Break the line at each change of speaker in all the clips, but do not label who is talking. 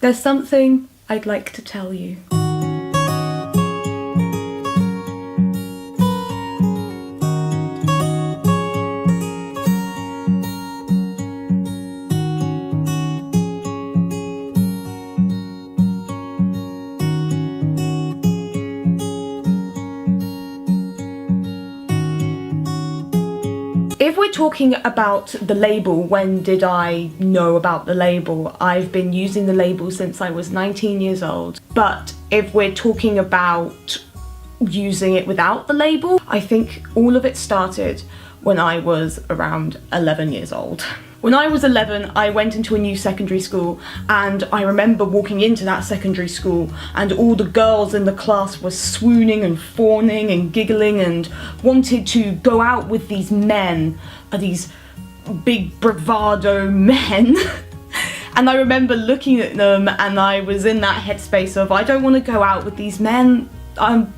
there's something I'd like to tell you. If we're talking about the label, when did I know about the label? I've been using the label since I was 19 years old. But if we're talking about using it without the label, I think all of it started when I was around 11 years old. When I was 11, I went into a new secondary school, and I remember walking into that secondary school and all the girls in the class were swooning and fawning and giggling and wanted to go out with these men, these big bravado men. And I remember looking at them and I was in that headspace of, I don't want to go out with these men.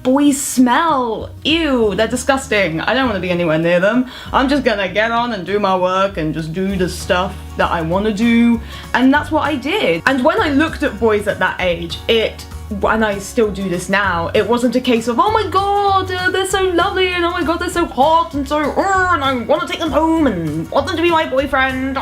Boys smell, ew, they're disgusting, I don't want to be anywhere near them. I'm just gonna get on and do my work and just do the stuff that I want to do, and that's what I did. And when I looked at boys at that age, and I still do this now, it wasn't a case of, oh my god, they're so lovely, and oh my god, they're so hot, and so, and I want to take them home and want them to be my boyfriend,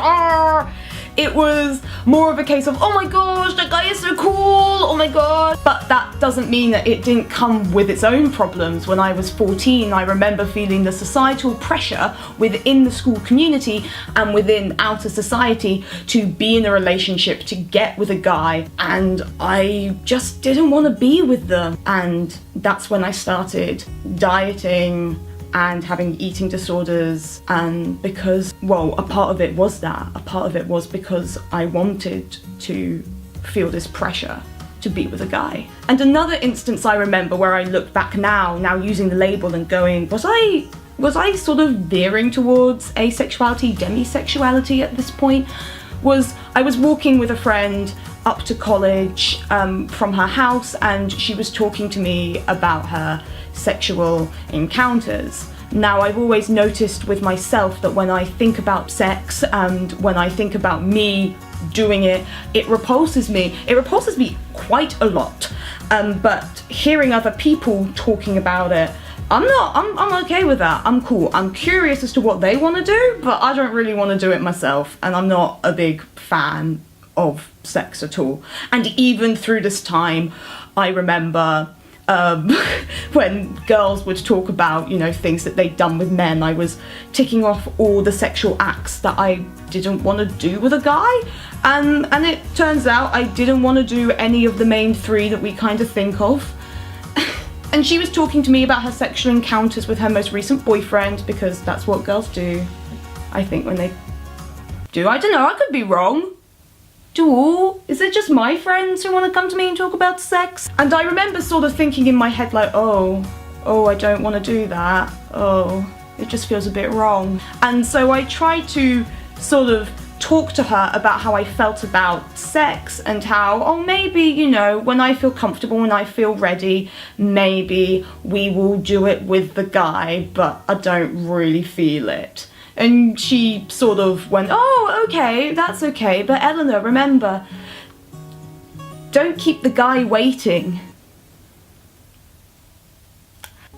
It was more of a case of, oh my gosh, that guy is so cool, oh my god. But that doesn't mean that it didn't come with its own problems. When I was 14, I remember feeling the societal pressure within the school community and within outer society to be in a relationship, to get with a guy, and I just didn't want to be with them. And that's when I started dieting and having eating disorders, and because, well, a part of it was that. A part of it was because I wanted to feel this pressure to be with a guy. And another instance I remember where I look back now using the label and going, was I sort of veering towards asexuality, demisexuality at this point? I was walking with a friend up to college from her house, and she was talking to me about her sexual encounters. Now, I've always noticed with myself that when I think about sex and when I think about me doing it, it repulses me. It repulses me quite a lot. But hearing other people talking about it, I'm okay with that. I'm cool. I'm curious as to what they want to do, but I don't really want to do it myself, and I'm not a big fan of sex at all. And even through this time, I remember when girls would talk about, things that they'd done with men, I was ticking off all the sexual acts that I didn't want to do with a guy, and it turns out I didn't want to do any of the main three that we kind of think of. And she was talking to me about her sexual encounters with her most recent boyfriend, because that's what girls do, I think, when they do. I don't know, I could be wrong. Is it just my friends who want to come to me and talk about sex? And I remember sort of thinking in my head like, oh, I don't want to do that. Oh, it just feels a bit wrong. And so I tried to sort of talk to her about how I felt about sex and how, maybe, when I feel comfortable, when I feel ready, maybe we will do it with the guy, but I don't really feel it. And she sort of went, oh, okay, that's okay, but Eleanor, remember, don't keep the guy waiting.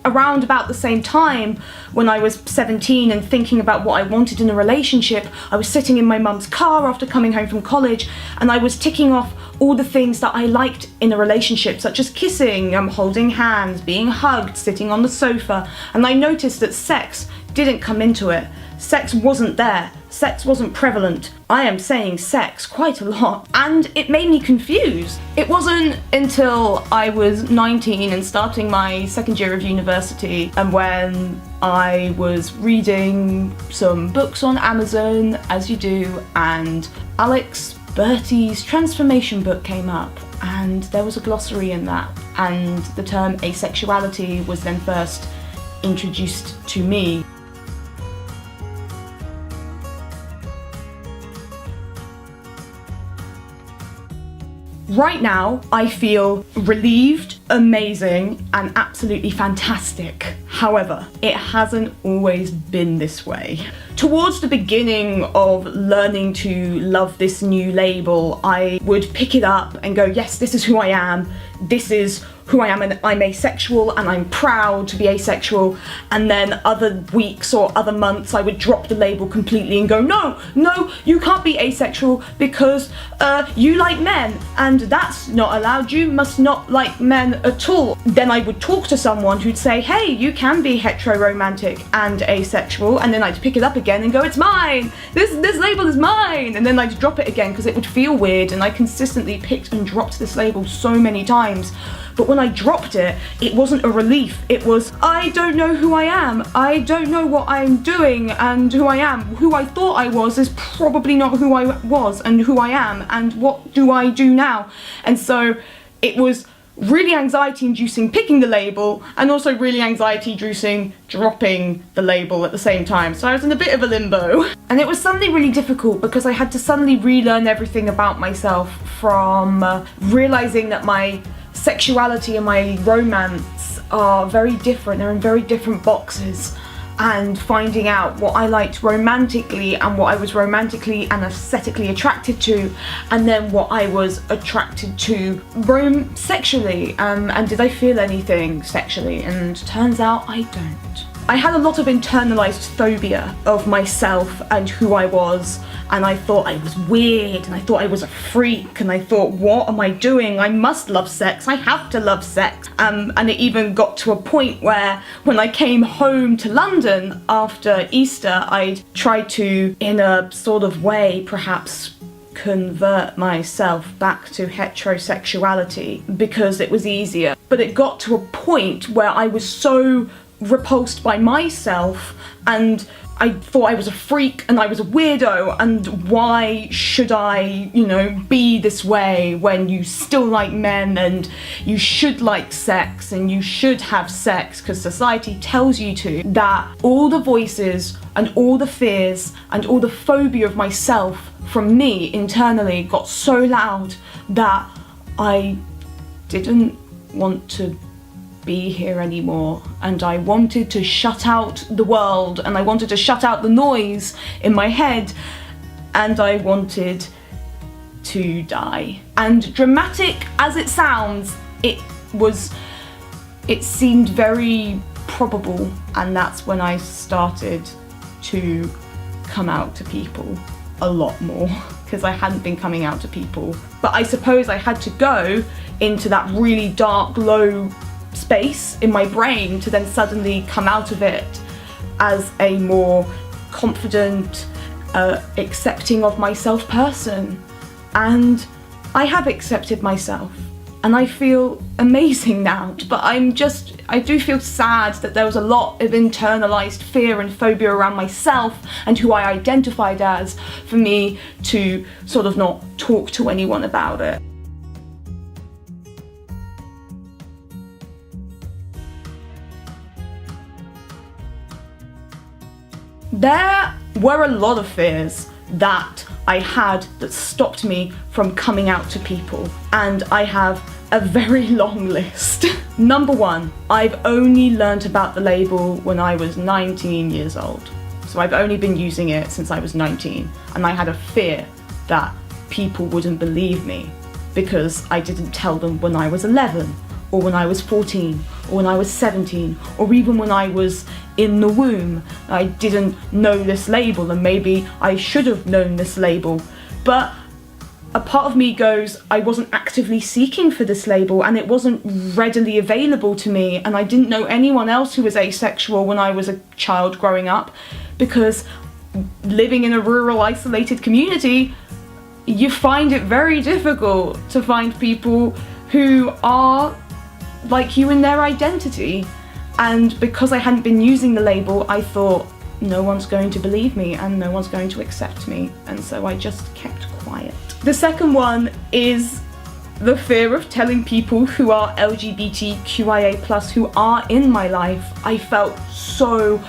Around about the same time, when I was 17 and thinking about what I wanted in a relationship, I was sitting in my mum's car after coming home from college, and I was ticking off all the things that I liked in a relationship, such as kissing, holding hands, being hugged, sitting on the sofa, and I noticed that sex didn't come into it. Sex wasn't there. Sex wasn't prevalent. I am saying sex quite a lot, and it made me confused. It wasn't until I was 19 and starting my second year of university, and when I was reading some books on Amazon, as you do, and Alex Bertie's transformation book came up, and there was a glossary in that, and the term asexuality was then first introduced to me. Right now, I feel relieved, amazing, and absolutely fantastic. However, it hasn't always been this way. Towards the beginning of learning to love this new label, I would pick it up and go, yes, this is who I am, this is who I am, and I'm asexual and I'm proud to be asexual. And then other weeks or other months I would drop the label completely and go, no, you can't be asexual because you like men and that's not allowed, you must not like men at all. Then I would talk to someone who'd say, hey, you can be heteroromantic and asexual, and then I'd pick it up again and go, it's mine, this label is mine, and then I'd drop it again because it would feel weird, and I consistently picked and dropped this label so many times. But when I dropped it, it wasn't a relief. It was, I don't know who I am. I don't know what I'm doing and who I am. Who I thought I was is probably not who I was and who I am, and what do I do now? And so it was really anxiety-inducing picking the label, and also really anxiety-inducing dropping the label at the same time. So I was in a bit of a limbo. And it was suddenly really difficult because I had to suddenly relearn everything about myself, from realizing that my sexuality and my romance are very different, they're in very different boxes, and finding out what I liked romantically and what I was romantically and aesthetically attracted to, and then what I was attracted to sexually, and did I feel anything sexually, and turns out I don't. I had a lot of internalized phobia of myself and who I was, and I thought I was weird, and I thought I was a freak, and I thought, what am I doing? I must love sex, I have to love sex. And it even got to a point where when I came home to London after Easter, I'd tried to, in a sort of way, perhaps convert myself back to heterosexuality because it was easier. But it got to a point where I was so repulsed by myself, and I thought I was a freak and I was a weirdo, and why should I, be this way when you still like men and you should like sex and you should have sex because society tells you to. That all the voices and all the fears and all the phobia of myself from me internally got so loud that I didn't want to be here anymore, and I wanted to shut out the world, and I wanted to shut out the noise in my head, and I wanted to die. And dramatic as it sounds, it seemed very probable, and that's when I started to come out to people a lot more, because I hadn't been coming out to people. But I suppose I had to go into that really dark, low space in my brain to then suddenly come out of it as a more confident, accepting of myself person. And I have accepted myself, and I feel amazing now, but I do feel sad that there was a lot of internalized fear and phobia around myself and who I identified as, for me to sort of not talk to anyone about it. There were a lot of fears that I had that stopped me from coming out to people, and I have a very long list. Number one, I've only learnt about the label when I was 19 years old. So I've only been using it since I was 19, and I had a fear that people wouldn't believe me because I didn't tell them when I was 11, or when I was 14, or when I was 17, or even when I was in the womb. I didn't know this label, and maybe I should have known this label. But a part of me goes, I wasn't actively seeking for this label, and it wasn't readily available to me, and I didn't know anyone else who was asexual when I was a child growing up, because living in a rural, isolated community, you find it very difficult to find people who are like you in their identity. And because I hadn't been using the label, I thought no one's going to believe me and no one's going to accept me, and so I just kept quiet. The second one is the fear of telling people who are LGBTQIA+, who are in my life. I felt so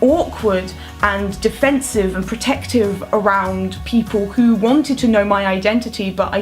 awkward and defensive and protective around people who wanted to know my identity, but I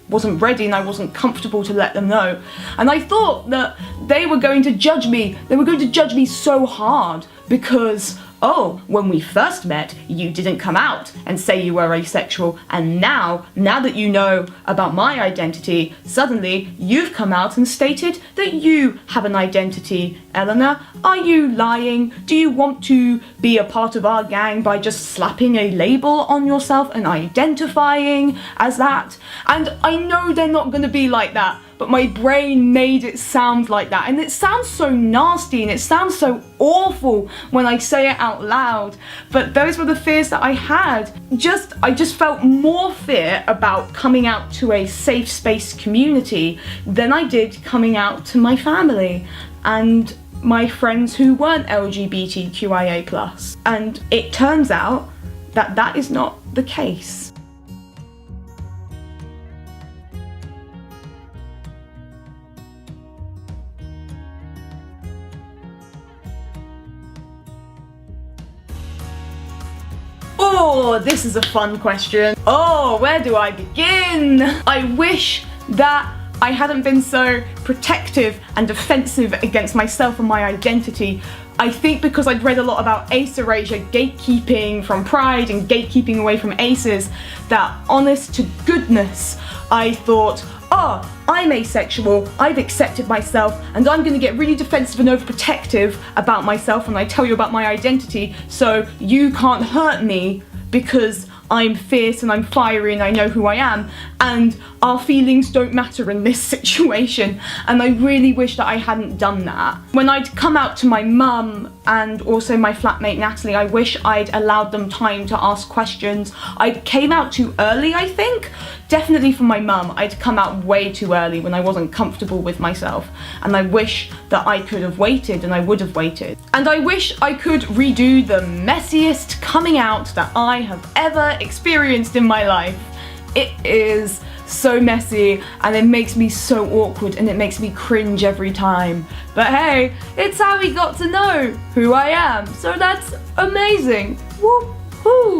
wasn't ready and I wasn't comfortable to let them know. And I thought that they were going to judge me. They were going to judge me so hard because oh, when we first met, you didn't come out and say you were asexual, and now that you know about my identity, suddenly you've come out and stated that you have an identity. Eleanor, are you lying? Do you want to be a part of our gang by just slapping a label on yourself and identifying as that? And I know they're not going to be like that, but my brain made it sound like that, and it sounds so nasty and it sounds so awful when I say it out loud. But those were the fears that I had. I just felt more fear about coming out to a safe space community than I did coming out to my family and my friends who weren't LGBTQIA+. And it turns out that that is not the case. Oh, this is a fun question. Oh, where do I begin? I wish that I hadn't been so protective and defensive against myself and my identity. I think because I'd read a lot about ace erasure, gatekeeping from Pride and gatekeeping away from aces, that honest to goodness, I thought, oh, I'm asexual, I've accepted myself, and I'm gonna get really defensive and overprotective about myself when I tell you about my identity, so you can't hurt me because I'm fierce and I'm fiery and I know who I am, and our feelings don't matter in this situation. And I really wish that I hadn't done that. When I'd come out to my mum and also my flatmate Natalie, I wish I'd allowed them time to ask questions. I came out too early, I think. Definitely for my mum, I'd come out way too early when I wasn't comfortable with myself, and I wish that I could have waited, and I would have waited. And I wish I could redo the messiest coming out that I have ever experienced in my life. It is so messy, and it makes me so awkward, and it makes me cringe every time. But hey, it's how we got to know who I am, so that's amazing. Whoop.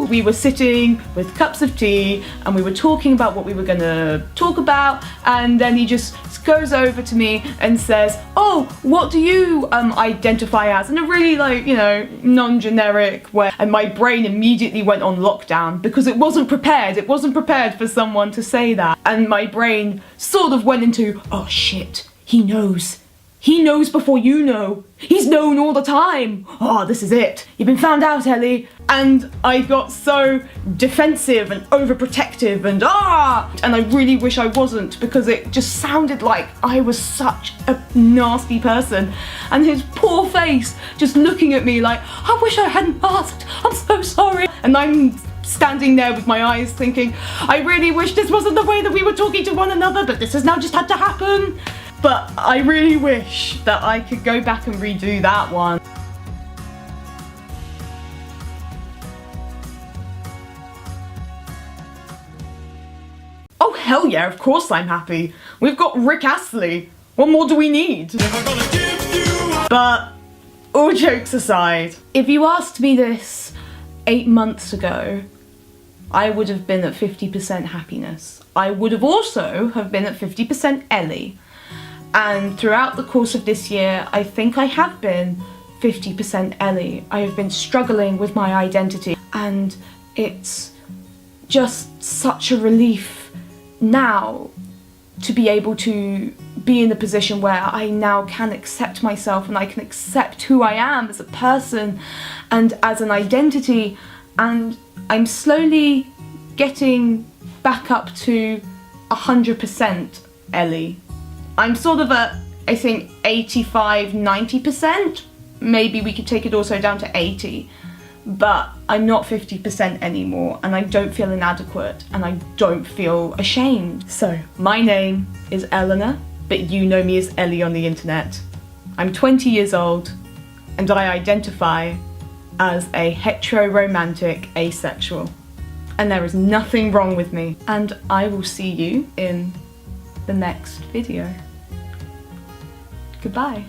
We were sitting with cups of tea and we were talking about what we were gonna talk about, and then he just goes over to me and says, oh, what do you identify as? In a really, like, you know, non-generic way. And my brain immediately went on lockdown because it wasn't prepared. It wasn't prepared for someone to say that. And my brain sort of went into, oh shit, he knows. He knows before you know. He's known all the time. Oh, this is it. You've been found out, Ellie. And I got so defensive and overprotective and and I really wish I wasn't, because it just sounded like I was such a nasty person. And his poor face just looking at me like, I wish I hadn't asked. I'm so sorry. And I'm standing there with my eyes thinking, I really wish this wasn't the way that we were talking to one another, but this has now just had to happen. But I really wish that I could go back and redo that one. Oh hell yeah, of course I'm happy. We've got Rick Astley. What more do we need? But all jokes aside, if you asked me this 8 months ago, I would have been at 50% happiness. I would have also have been at 50% Ellie. And throughout the course of this year, I think I have been 50% Ellie. I have been struggling with my identity, and it's just such a relief now to be able to be in a position where I now can accept myself, and I can accept who I am as a person and as an identity, and I'm slowly getting back up to 100% Ellie. I'm sort of at, I think, 85–90%. Maybe we could take it also down to 80. But I'm not 50% anymore, and I don't feel inadequate, and I don't feel ashamed. So, my name is Eleanor, but you know me as Ellie on the internet. I'm 20 years old, and I identify as a hetero-romantic asexual. And there is nothing wrong with me. And I will see you in the next video. Goodbye.